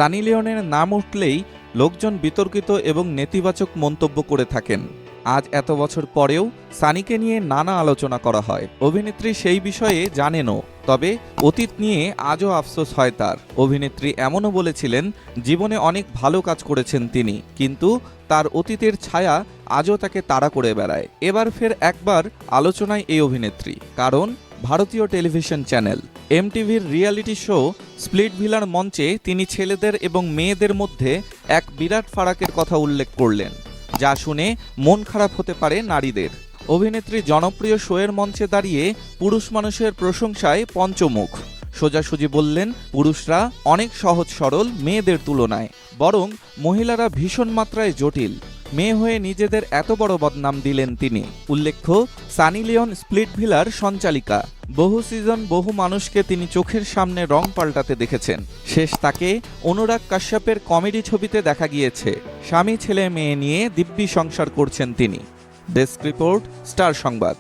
সানি লিওনের নাম উঠলেই লোকজন বিতর্কিত এবং নেতিবাচক মন্তব্য করে থাকেন। আজ এত বছর পরেও সানিকে নিয়ে নানা আলোচনা করা হয়। অভিনেত্রী সেই বিষয়ে জানেনও, তবে অতীত নিয়ে আজও আফসোস হয় তার। অভিনেত্রী এমনও বলেছিলেন, জীবনে অনেক ভালো কাজ করেছেন তিনি, কিন্তু তার অতীতের ছায়া আজও তাকে তাড়া করে বেড়ায়। এবার ফের একবার আলোচনায় এই অভিনেত্রী, কারণ ভারতীয় টেলিভিশন চ্যানেল এমটিভির রিয়ালিটি শো স্প্লিটভিলার মঞ্চে তিনি ছেলেদের এবং মেয়েদের মধ্যে এক বিরাট ফারাকের কথা উল্লেখ করলেন, যা শুনে মন খারাপ হতে পারে নারীদের। অভিনেত্রী জনপ্রিয় শোয়ের মঞ্চে দাঁড়িয়ে পুরুষ মানুষের প্রশংসায় পঞ্চমুখ। সোজাসুজি বললেন, পুরুষরা অনেক সহজ সরল মেয়েদের তুলনায়, বরং মহিলারা ভীষণ মাত্রায় জটিল। মেয়ে হয়ে নিজেদের এত বড় বদনাম দিলেন তিনি। উল্লেখ্য, সানি লিওন স্প্লিটভিলার সঞ্চালিকা। বহু সিজন বহু মানুষকে তিনি চোখের সামনে রং পাল্টাতে দেখেছেন। শেষ তাকে অনুরাগ কাশ্যপের কমেডি ছবিতে দেখা গিয়েছে। স্বামী ছেলে মেয়ে নিয়ে দিব্যি সংসার করছেন তিনি। ডেস্ক রিপোর্ট, স্টার সংবাদ।